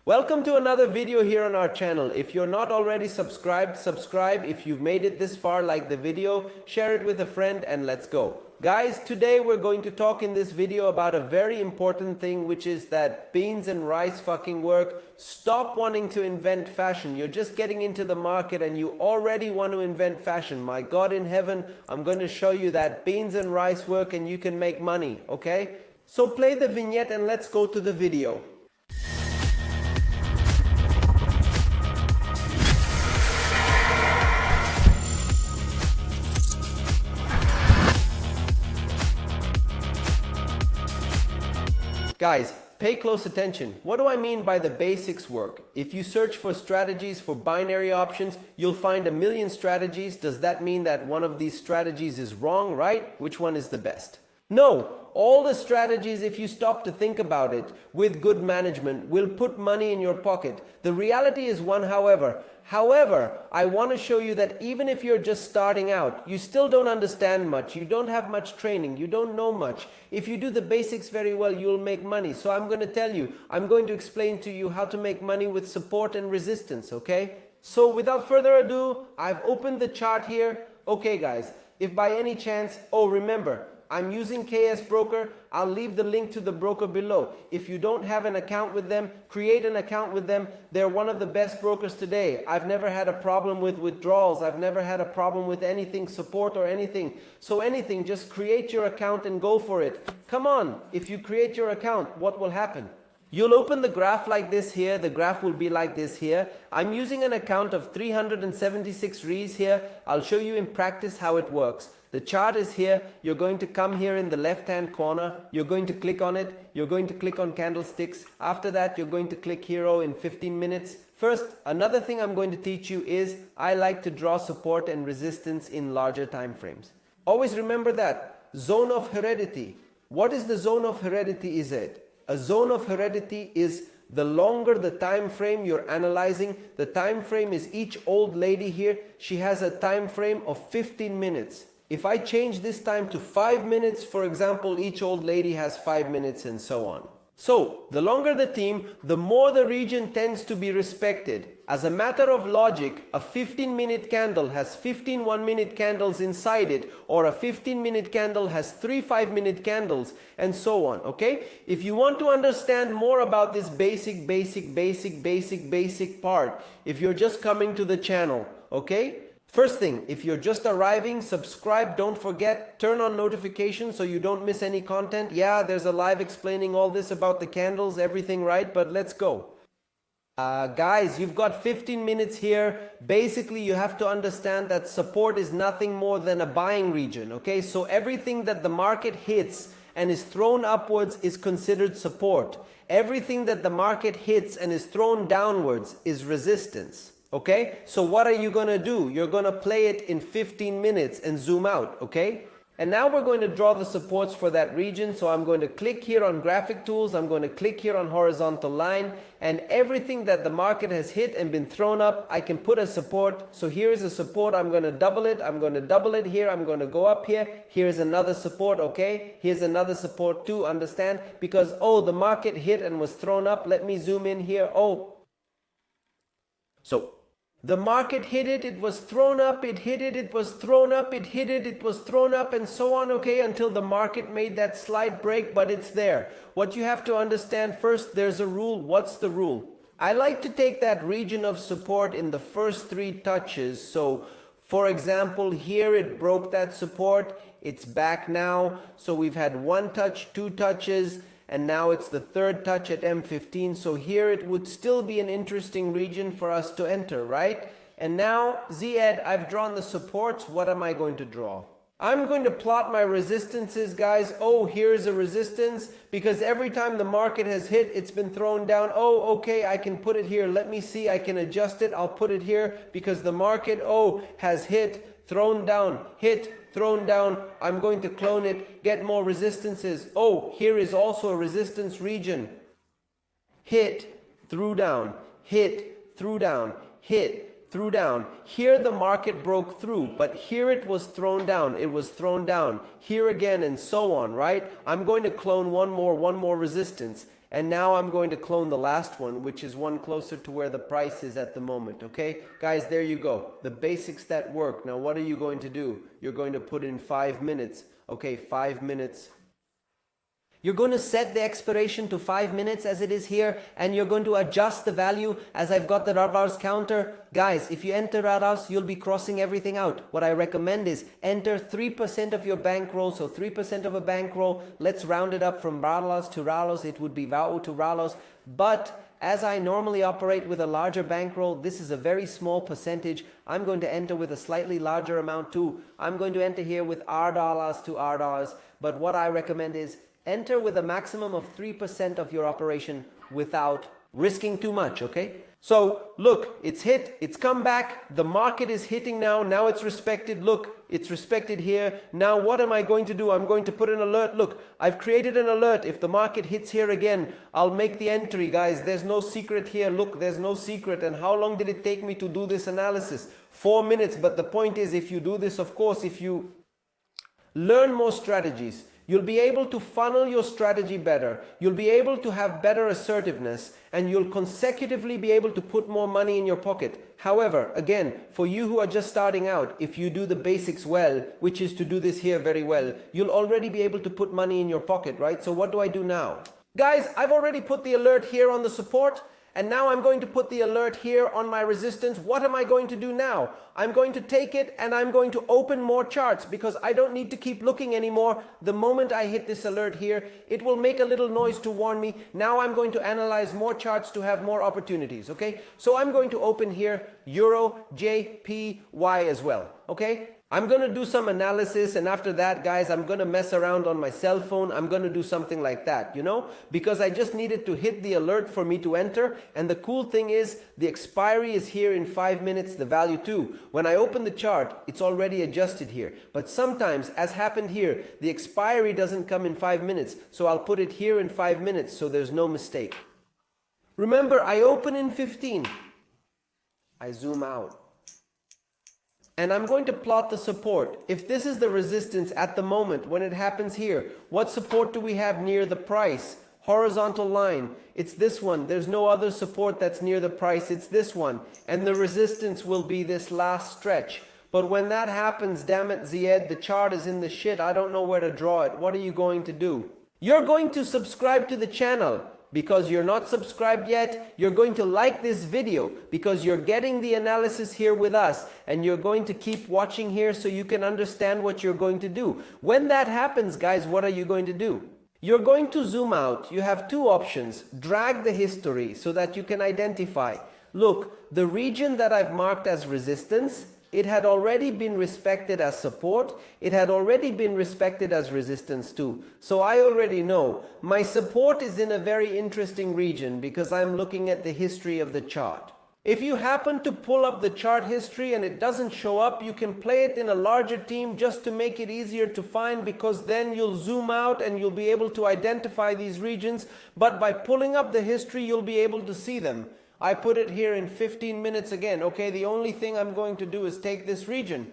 Welcome to another video here on our channel. If you're not already subscribed, subscribe. If you've made it this far, like the video, share it with a friend, and let's go. Guys, today we're going to talk in this video about a very important thing, which is that beans and rice fucking work. Stop wanting to invent fashion. You're just getting into the market and you already want to invent fashion. My God in heaven, I'm going to show you that beans and rice work and you can make money, okay? So play the vignette and let's go to the video. Guys, pay close attention. What do I mean by the basics work? If you search for strategies for binary options, you'll find a million strategies. Does that mean that one of these strategies is wrong, right? Which one is the best? No, all the strategies, if you stop to think about it, with good management, will put money in your pocket. The reality is one, however, I want to show you that even if you're just starting out, you still don't understand much, you don't have much training, you don't know much. If you do the basics very well, you'll make money. So I'm going to tell you, I'm going to explain to you how to make money with support and resistance, okay? So without further ado, I've opened the chart here. Okay guys, if by any chance, remember, I'm using KS Broker. I'll leave the link to the broker below. If you don't have an account with them, create an account with them. They're one of the best brokers today. I've never had a problem with withdrawals. I've never had a problem with anything, support or anything. So anything, just create your account and go for it. Come on, if you create your account, what will happen? You'll open the graph like this here. The graph will be like this here. I'm using an account of 376 Rs here. I'll show you in practice how it works. The chart is here. You're going to come here in the left hand corner. You're going to click on it. You're going to click on candlesticks. After that, you're going to click hero in 15 minutes. First, another thing I'm going to teach you is I like to draw support and resistance in larger time frames. Always remember that. Zone of heredity. What is the zone of heredity is it? A zone of heredity is the longer the time frame you're analyzing. The time frame is each old lady here. She has a time frame of 15 minutes. If I change this time to 5 minutes, for example, each old lady has 5 minutes and so on. So, the longer the theme, the more the region tends to be respected. As a matter of logic, a 15-minute candle has 15 one-minute candles inside it, or a 15-minute candle has 3 5-minute candles, and so on, okay? If you want to understand more about this basic part, if you're just coming to the channel, okay? First thing, if you're just arriving, subscribe, don't forget, turn on notifications so you don't miss any content. Yeah, there's a live explaining all this about the candles, everything, right? But let's go. Guys, you've got 15 minutes here. Basically, you have to understand that support is nothing more than a buying region, okay? So everything that the market hits and is thrown upwards is considered support. Everything that the market hits and is thrown downwards is resistance. Okay, so what are you going to do? You're going to play it in 15 minutes and zoom out, okay? And now we're going to draw the supports for that region. So I'm going to click here on graphic tools. I'm going to click here on horizontal line, and everything that the market has hit and been thrown up, I can put a support. So here is a support. I'm going to double it. I'm going to double it here. I'm going to go up here. Here's another support, okay? Here's another support too, understand? Because, the market hit and was thrown up. Let me zoom in here. So the market hit it, it was thrown up, it hit it, it was thrown up, it hit it, it was thrown up, and so on, okay, until the market made that slight break, but it's there. What you have to understand first, there's a rule. What's the rule? I like to take that region of support in the first 3 touches. So, for example, here it broke that support, it's back now. So we've had 1 touch, 2 touches, and now it's the 3rd touch at M15. So here it would still be an interesting region for us to enter, right? And now, Z-Ed, I've drawn the supports. What am I going to draw? I'm going to plot my resistances, guys. Here's a resistance, because every time the market has hit, it's been thrown down. Okay, I can put it here. Let me see, I can adjust it. I'll put it here because the market, has hit, thrown down, hit, thrown down. I'm going to clone it, get more resistances. Here is also a resistance region. Hit, threw down, hit, threw down, hit, threw down. Here the market broke through, but here it was thrown down. It was thrown down. Here again, and so on, right? I'm going to clone one more resistance. And now I'm going to clone the last one, which is one closer to where the price is at the moment, okay? Guys, there you go. The basics that work. Now, what are you going to do? You're going to put in 5 minutes. Okay, 5 minutes. You're going to set the expiration to 5 minutes as it is here, and you're going to adjust the value as I've got the radars counter. Guys, if you enter radars, you'll be crossing everything out. What I recommend is enter 3% of your bankroll, so 3% of a bankroll. Let's round it up from radars to ralos. It would be VAU to ralos. But as I normally operate with a larger bankroll, this is a very small percentage. I'm going to enter with a slightly larger amount too. I'm going to enter here with R dollars to R dollars. But what I recommend is enter with a maximum of 3% of your operation without risking too much, okay? So look, it's hit, it's come back, the market is hitting now, now it's respected, look, it's respected here. Now what am I going to do? I'm going to put an alert. Look, I've created an alert. If the market hits here again, I'll make the entry, guys. There's no secret here. Look, there's no secret. And how long did it take me to do this analysis? 4 minutes. But the point is, if you do this, of course, if you learn more strategies, you'll be able to funnel your strategy better. You'll be able to have better assertiveness, and you'll consecutively be able to put more money in your pocket. However, again, for you who are just starting out, if you do the basics well, which is to do this here very well, you'll already be able to put money in your pocket, right? So what do I do now? Guys, I've already put the alert here on the support. And now I'm going to put the alert here on my resistance. What am I going to do now? I'm going to take it and I'm going to open more charts because I don't need to keep looking anymore. The moment I hit this alert here, it will make a little noise to warn me. Now I'm going to analyze more charts to have more opportunities, okay? So I'm going to open here Euro, JPY as well, okay? I'm going to do some analysis, and after that, guys, I'm going to mess around on my cell phone. I'm going to do something like that, you know, because I just needed to hit the alert for me to enter. And the cool thing is the expiry is here in 5 minutes, the value too. When I open the chart, it's already adjusted here. But sometimes, as happened here, the expiry doesn't come in 5 minutes. So I'll put it here in 5 minutes so there's no mistake. Remember, I open in 15. I zoom out. And I'm going to plot the support. If this is the resistance at the moment, when it happens here, what support do we have near the price? Horizontal line. It's this one. There's no other support that's near the price. It's this one. And the resistance will be this last stretch. But when that happens, damn it, Zied, the chart is in the shit. I don't know where to draw it. What are you going to do? You're going to subscribe to the channel. Because you're not subscribed yet, you're going to like this video because you're getting the analysis here with us, and you're going to keep watching here so you can understand what you're going to do. When that happens, guys, what are you going to do? You're going to zoom out. You have two options. Drag the history so that you can identify. Look, the region that I've marked as resistance, it had already been respected as support. It had already been respected as resistance too. So I already know my support is in a very interesting region because I'm looking at the history of the chart. If you happen to pull up the chart history and it doesn't show up, you can play it in a larger team just to make it easier to find, because then you'll zoom out and you'll be able to identify these regions. But by pulling up the history, you'll be able to see them. I put it here in 15 minutes again. Okay, the only thing I'm going to do is take this region.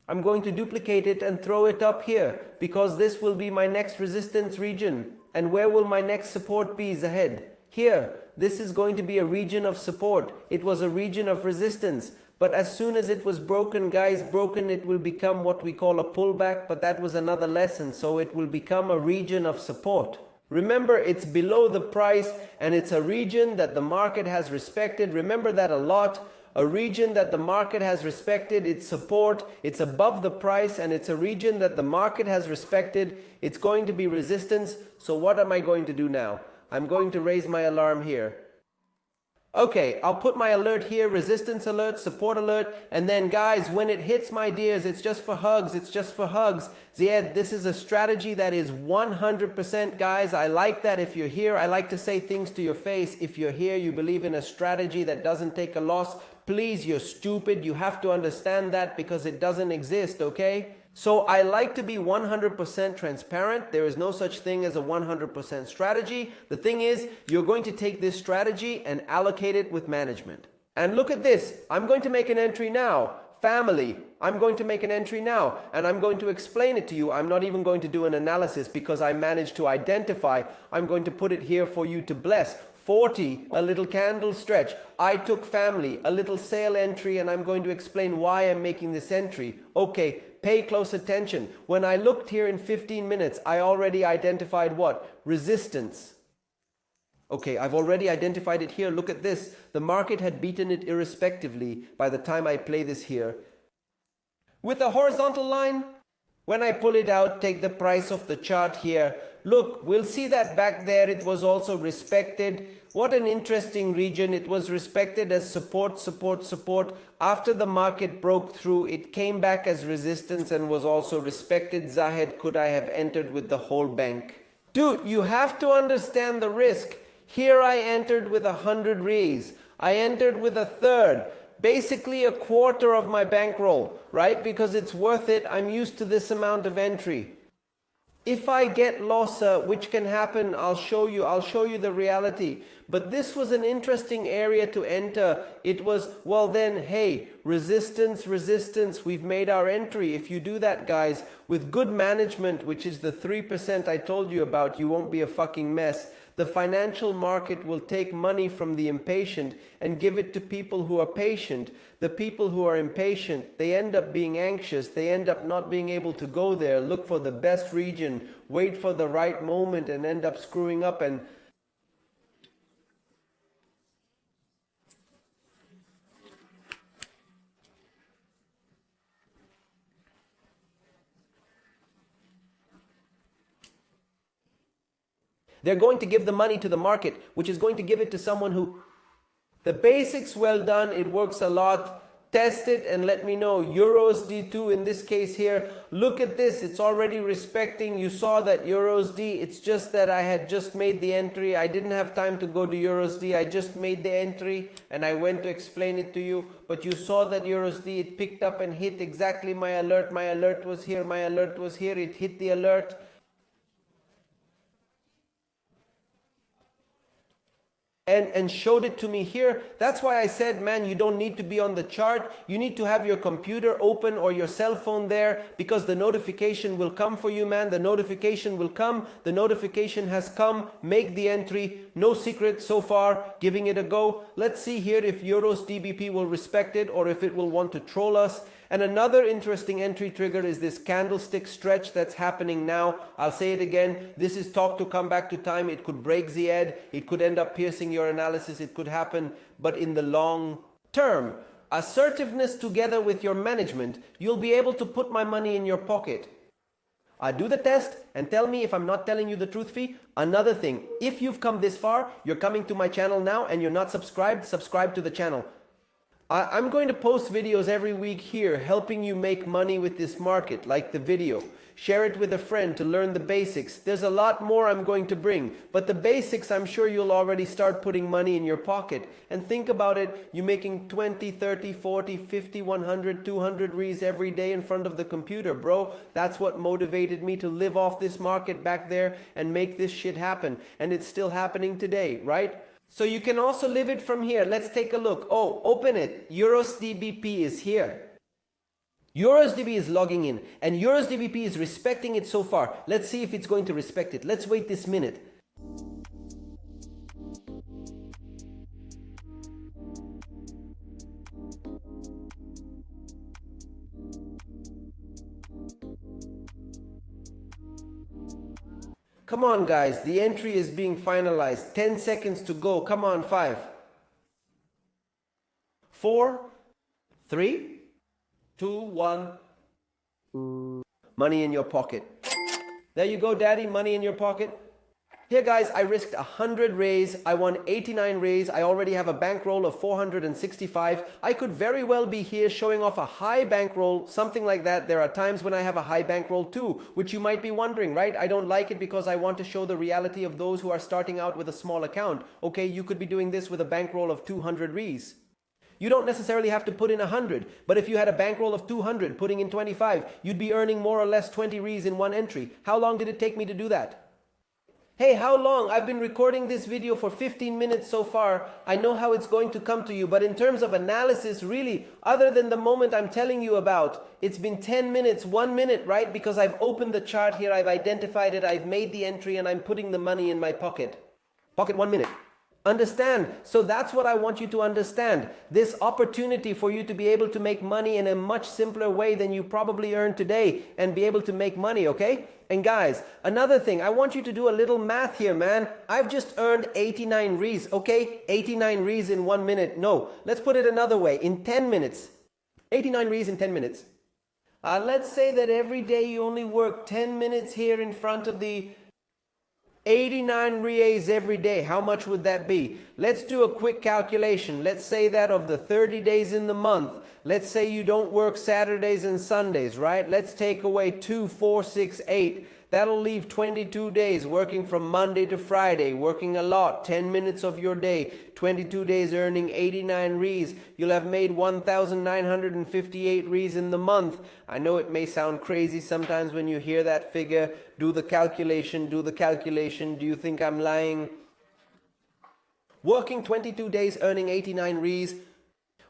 I'm going to duplicate it and throw it up here because this will be my next resistance region. And where will my next support be ahead? Here, this is going to be a region of support. It was a region of resistance. But as soon as it was broken, guys, it will become what we call a pullback. But that was another lesson. So it will become a region of support. Remember, it's below the price and it's a region that the market has respected. Remember that a lot. A region that the market has respected, its support, it's above the price, and it's a region that the market has respected. It's going to be resistance. So what am I going to do now? I'm going to raise my alarm here. Okay, I'll put my alert here, resistance alert, support alert, and then guys, when it hits, my dears, it's just for hugs, it's just for hugs. Ziad, this is a strategy that is 100%, guys. I like that. If you're here, I like to say things to your face. If you're here, you believe in a strategy that doesn't take a loss, please, you're stupid. You have to understand that because it doesn't exist, okay? So I like to be 100% transparent. There is no such thing as a 100% strategy. The thing is, you're going to take this strategy and allocate it with management. And look at this. I'm going to make an entry now. family. I'm going to make an entry now and I'm going to explain it to you. I'm not even going to do an analysis because I managed to identify. I'm going to put it here for you to bless. 40, a little candle stretch. I took family, a little sale entry, and I'm going to explain why I'm making this entry. Okay, pay close attention. When I looked here in 15 minutes, I already identified what? Resistance. Okay, I've already identified it here. Look at this. The market had beaten it irrespectively by the time I play this here. With a horizontal line, when I pull it out, take the price of the chart here. Look, we'll see that back there it was also respected. What an interesting region. It was respected as support, support, support. After the market broke through, it came back as resistance and was also respected. Zahed, could I have entered with the whole bank? Dude, you have to understand the risk. Here I entered with 100 Rs. I entered with a third. Basically a quarter of my bankroll, right? Because it's worth it. I'm used to this amount of entry. If I get loss, which can happen, I'll show you the reality. But this was an interesting area to enter. It was, well then, hey, resistance, resistance, we've made our entry. If you do that, guys, with good management, which is the 3% I told you about, you won't be a fucking mess. The financial market will take money from the impatient and give it to people who are patient. The people who are impatient, they end up being anxious. They end up not being able to go there, look for the best region, wait for the right moment, and end up screwing up. And they're going to give the money to the market, which is going to give it to someone who... The basics, well done, it works a lot. Test it and let me know. Euros D2 in this case here. Look at this, it's already respecting. You saw that Euros D, it's just that I had just made the entry. I didn't have time to go to Euros D. I just made the entry and I went to explain it to you. But you saw that Euros D, it picked up and hit exactly my alert. My alert was here, my alert was here. It hit the alert. And showed it to me here. That's why I said, man, you don't need to be on the chart. You need to have your computer open or your cell phone there, because the notification will come for you, man. The notification will come. The notification has come. Make the entry. No secret so far. Giving it a go. Let's see here if Euros DBP will respect it or if it will want to troll us. And another interesting entry trigger is this candlestick stretch that's happening now. I'll say it again. This is talk to come back to time. It could break the ed. It could end up piercing your analysis. It could happen. But in the long term, assertiveness together with your management, you'll be able to put my money in your pocket. Do the test and tell me if I'm not telling you the truth, fee. Another thing, if you've come this far, you're coming to my channel now and you're not subscribed, subscribe to the channel. I'm going to post videos every week here helping you make money with this market, like the video. Share it with a friend to learn the basics. There's a lot more I'm going to bring, but the basics, I'm sure you'll already start putting money in your pocket. And think about it, you're making 20, 30, 40, 50, 100, 200 Rs every day in front of the computer, bro. That's what motivated me to live off this market back there and make this shit happen. And it's still happening today, right? So you can also live it from here. Let's take a look. Oh, open it. Euros DBP is here. Euros DB is logging in and Euros DBP is respecting it so far. Let's see if it's going to respect it. Let's wait this minute. Come on, guys, the entry is being finalized. 10 seconds to go. Come on, 5, 4, 3, 2, 1. Money in your pocket. There you go, daddy, money in your pocket. Here, guys, I risked 100 Rs. I won 89 Rs. I already have a bankroll of 465. I could very well be here showing off a high bankroll, something like that. There are times when I have a high bankroll too, which you might be wondering, right? I don't like it because I want to show the reality of those who are starting out with a small account. Okay, you could be doing this with a bankroll of 200 Rs. You don't necessarily have to put in 100, but if you had a bankroll of 200, putting in 25, you'd be earning more or less 20 Rs in one entry. How long did it take me to do that? Hey, how long? I've been recording this video for 15 minutes so far. I know how it's going to come to you, but in terms of analysis, really, other than the moment I'm telling you about, it's been 10 minutes, 1 minute, right? Because I've opened the chart here, I've identified it, I've made the entry, and I'm putting the money in my pocket. Pocket 1 minute. Understand? So that's what I want you to understand. This opportunity for you to be able to make money in a much simpler way than you probably earn today and be able to make money, okay? And guys, another thing, I want you to do a little math here, man. I've just earned 89 Ries, okay? 89 Ries in 1 minute. No, let's put it another way. In 10 minutes. 89 Ries in 10 minutes. Let's say that every day you only work 10 minutes here in front of the 89 Rias every day. How much would that be? Let's do a quick calculation. Let's say that of the 30 days in the month, let's say you don't work Saturdays and Sundays, right? Let's take away 2, 4, 6, 8. That'll leave 22 days working from Monday to Friday, working a lot, 10 minutes of your day, 22 days earning 89 Ries. You'll have made 1,958 Ries in the month. I know it may sound crazy sometimes when you hear that figure. Do the calculation, do the calculation. Do you think I'm lying? Working 22 days, earning 89 Ries,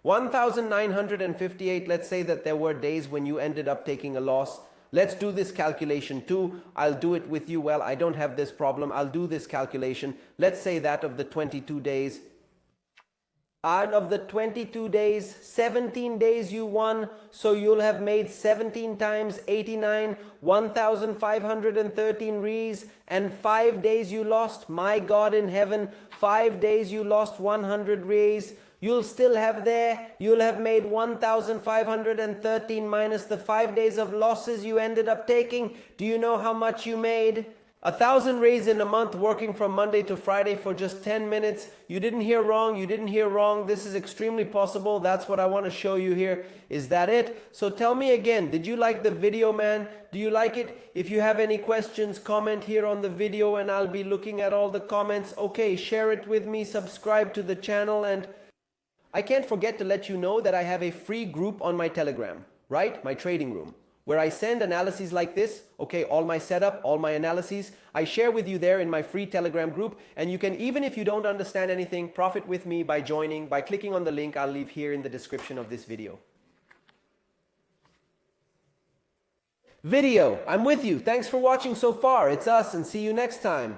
1,958. Let's say that there were days when you ended up taking a loss. Let's do this calculation too. I'll do it with you. Well, I don't have this problem. I'll do this calculation. Let's say that of the 22 days. Out of the 22 days, 17 days you won. So you'll have made 17 times 89, 1,513 Ries. And 5 days you lost. My God in heaven, 5 days you lost 100 Ries. You'll still have you'll have made 1,513 minus the 5 days of losses you ended up taking. Do you know how much you made? 1,000 Ries in a month, working from Monday to Friday for just 10 minutes. You didn't hear wrong. You didn't hear wrong. This is extremely possible. That's what I want to show you here. Is that it? So tell me again, did you like the video, man? Do you like it? If you have any questions, comment here on the video and I'll be looking at all the comments. Okay, share it with me, subscribe to the channel, and I can't forget to let you know that I have a free group on my Telegram, right? My trading room, where I send analyses like this, okay, all my setup, all my analyses, I share with you there in my free Telegram group. And you can, even if you don't understand anything, profit with me by joining, by clicking on the link I'll leave here in the description of this video. I'm with you. Thanks for watching so far. It's us, and see you next time.